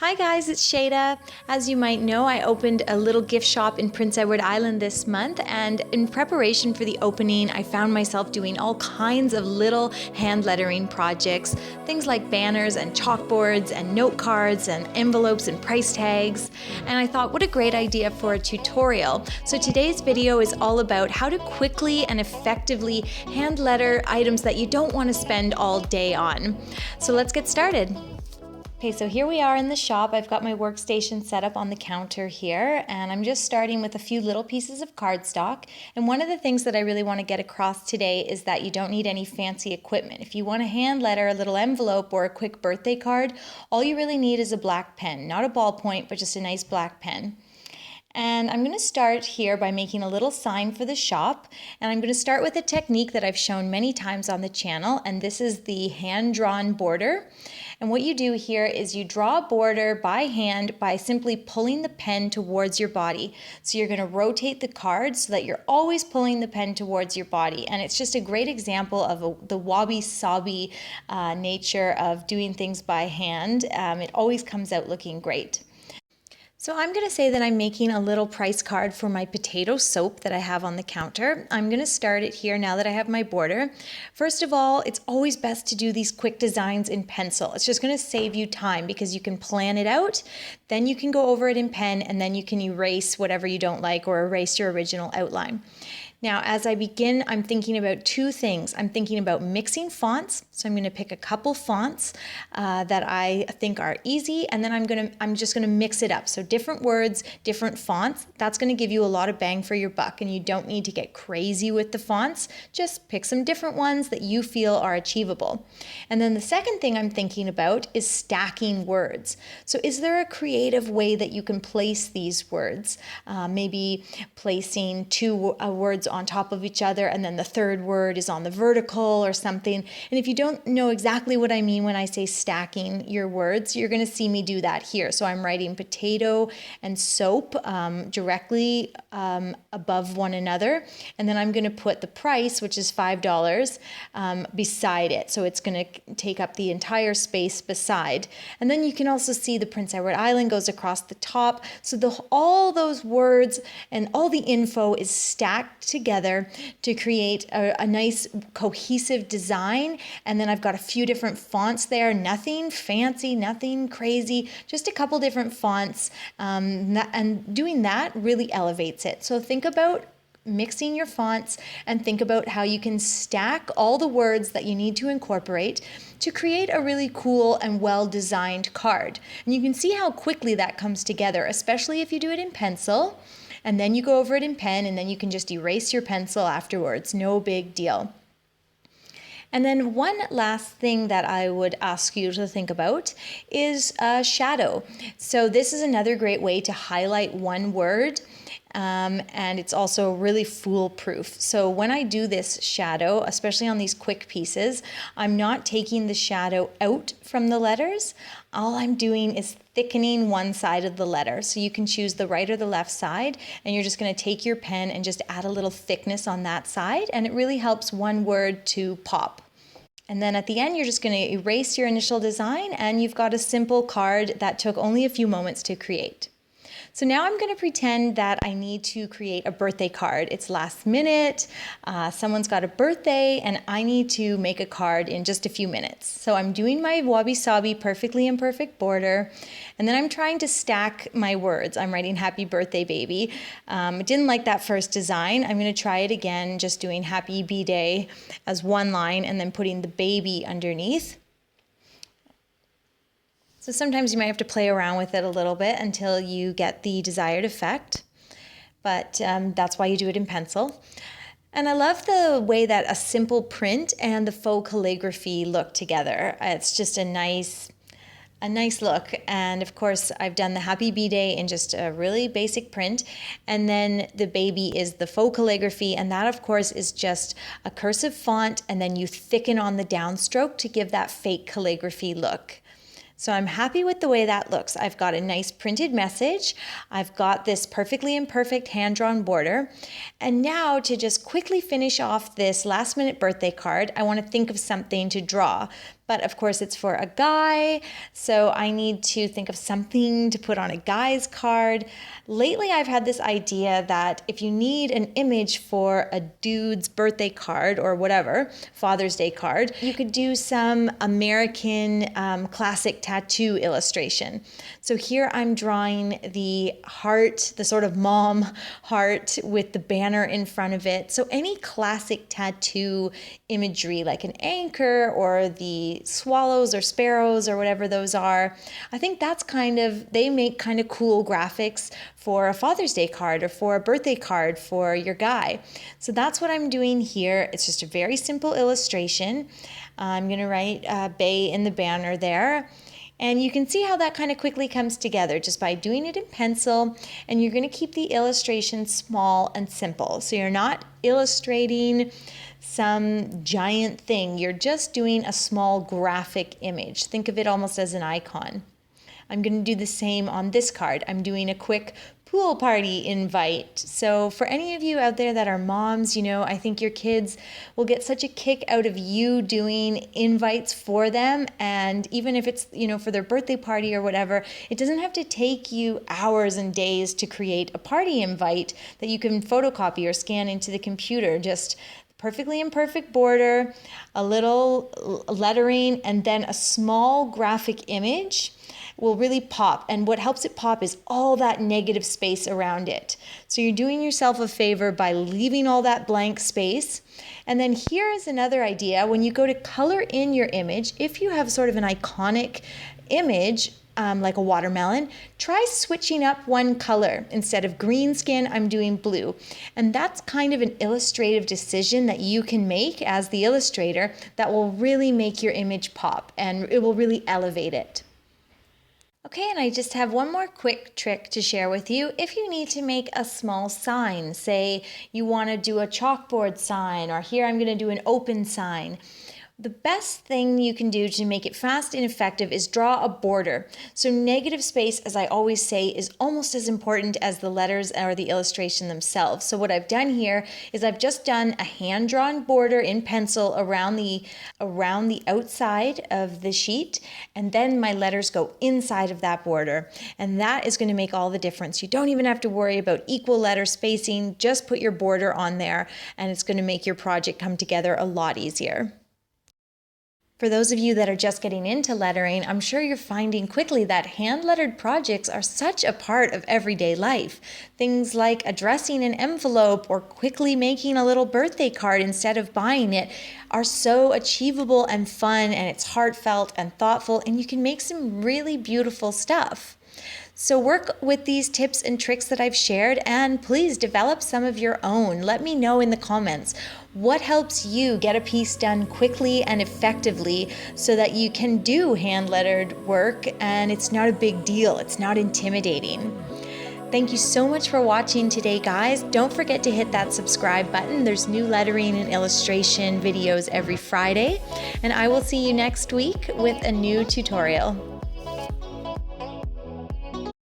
Hi guys, it's Shayda. As you might know, I opened a little gift shop in Prince Edward Island this month, and in preparation for the opening, I found myself doing all kinds of little hand lettering projects, things like banners and chalkboards and note cards and envelopes and price tags. And I thought, what a great idea for a tutorial. So today's video is all about how to quickly and effectively hand letter items that you don't want to spend all day on. So let's get started. Okay, so here we are in the shop. I've got my workstation set up on the counter here, and I'm just starting with a few little pieces of cardstock. And one of the things that I really want to get across today is that you don't need any fancy equipment. If you want to hand letter a little envelope or a quick birthday card, all you really need is a black pen. Not a ballpoint, but just a nice black pen. And I'm going to start here by making a little sign for the shop, and I'm going to start with a technique that I've shown many times on the channel, and this is the hand-drawn border. And what you do here is you draw a border by hand by simply pulling the pen towards your body. So you're going to rotate the card so that you're always pulling the pen towards your body, and it's just a great example of the wabi-sabi nature of doing things by hand. It always comes out looking great. So I'm going to say that I'm making a little price card for my potato soap that I have on the counter. I'm going to start it here now that I have my border. First of all, it's always best to do these quick designs in pencil. It's just going to save you time because you can plan it out, then you can go over it in pen, and then you can erase whatever you don't like or erase your original outline. Now, as I begin, I'm thinking about two things. I'm thinking about mixing fonts, so I'm going to pick a couple fonts that I think are easy, and then I'm just going to mix it up. So different words, different fonts. That's going to give you a lot of bang for your buck, and you don't need to get crazy with the fonts. Just pick some different ones that you feel are achievable. And then the second thing I'm thinking about is stacking words. So is there a creative way that you can place these words? Maybe placing two words on top of each other, and then the third word is on the vertical or something. And if you don't know exactly what I mean when I say stacking your words, you're going to see me do that here. So I'm writing potato and soap directly above one another, and then I'm going to put the price, which is $5, beside it. So it's going to take up the entire space beside. And then you can also see the Prince Edward Island goes across the top. So all those words and all the info is stacked together to create a nice cohesive design. And then I've got a few different fonts there, nothing fancy, nothing crazy, just a couple different fonts, and doing that really elevates it. So think about mixing your fonts and think about how you can stack all the words that you need to incorporate to create a really cool and well-designed card. And you can see how quickly that comes together, especially if you do it in pencil, and then you go over it in pen, and then you can just erase your pencil afterwards. No big deal. And then one last thing that I would ask you to think about is a shadow. So this is another great way to highlight one word. And it's also really foolproof. So when I do this shadow, especially on these quick pieces, I'm not taking the shadow out from the letters. All I'm doing is thickening one side of the letter. So you can choose the right or the left side, and you're just going to take your pen and just add a little thickness on that side, and it really helps one word to pop. And then at the end, you're just going to erase your initial design, and you've got a simple card that took only a few moments to create. So now I'm going to pretend that I need to create a birthday card. It's last minute, someone's got a birthday, and I need to make a card in just a few minutes. So I'm doing my wabi-sabi perfectly imperfect border, and then I'm trying to stack my words. I'm writing happy birthday baby. I didn't like that first design. I'm going to try it again, just doing happy B-day as one line and then putting the baby underneath. So sometimes you might have to play around with it a little bit until you get the desired effect, but that's why you do it in pencil. And I love the way that a simple print and the faux calligraphy look together. It's just a nice look. And of course, I've done the Happy B-Day in just a really basic print. And then the baby is the faux calligraphy. And that, of course, is just a cursive font. And then you thicken on the downstroke to give that fake calligraphy look. So I'm happy with the way that looks. I've got a nice printed message. I've got this perfectly imperfect hand-drawn border. And now to just quickly finish off this last-minute birthday card, I want to think of something to draw. but of course it's for a guy, so I need to think of something to put on a guy's card. Lately, I've had this idea that if you need an image for a dude's birthday card or whatever, Father's Day card, you could do some American classic tattoo illustration. So here I'm drawing the heart, the sort of mom heart with the banner in front of it. So any classic tattoo imagery like an anchor or the swallows or sparrows or whatever those are, I think that's they make kind of cool graphics for a Father's Day card or for a birthday card for your guy. So that's what I'm doing here. It's just a very simple illustration. I'm going to write Bay in the banner there. And you can see how that kind of quickly comes together just by doing it in pencil, and you're going to keep the illustration small and simple. So you're not illustrating some giant thing. You're just doing a small graphic image. Think of it almost as an icon. I'm going to do the same on this card. I'm doing a quick pool party invite. So for any of you out there that are moms, I think your kids will get such a kick out of you doing invites for them. And even if it's, for their birthday party or whatever, it doesn't have to take you hours and days to create a party invite that you can photocopy or scan into the computer. Just perfectly imperfect border, a little lettering, and then a small graphic image will really pop. And what helps it pop is all that negative space around it. So you're doing yourself a favor by leaving all that blank space. And then here is another idea. When you go to color in your image, if you have sort of an iconic image, like a watermelon, try switching up one color. Instead of green skin, I'm doing blue. And that's kind of an illustrative decision that you can make as the illustrator that will really make your image pop, and it will really elevate it. Okay, and I just have one more quick trick to share with you. If you need to make a small sign, say you want to do a chalkboard sign, or here I'm going to do an open sign. The best thing you can do to make it fast and effective is draw a border. So negative space, as I always say, is almost as important as the letters or the illustration themselves. So what I've done here is I've just done a hand-drawn border in pencil around the outside of the sheet, and then my letters go inside of that border. And that is going to make all the difference. You don't even have to worry about equal letter spacing. Just put your border on there, and it's going to make your project come together a lot easier. For those of you that are just getting into lettering, I'm sure you're finding quickly that hand-lettered projects are such a part of everyday life. Things like addressing an envelope or quickly making a little birthday card instead of buying it are so achievable and fun, and it's heartfelt and thoughtful, and you can make some really beautiful stuff. So work with these tips and tricks that I've shared, and please develop some of your own. Let me know in the comments what helps you get a piece done quickly and effectively so that you can do hand-lettered work and it's not a big deal. It's not intimidating. Thank you so much for watching today, guys. Don't forget to hit that subscribe button. There's new lettering and illustration videos every Friday, and I will see you next week with a new tutorial.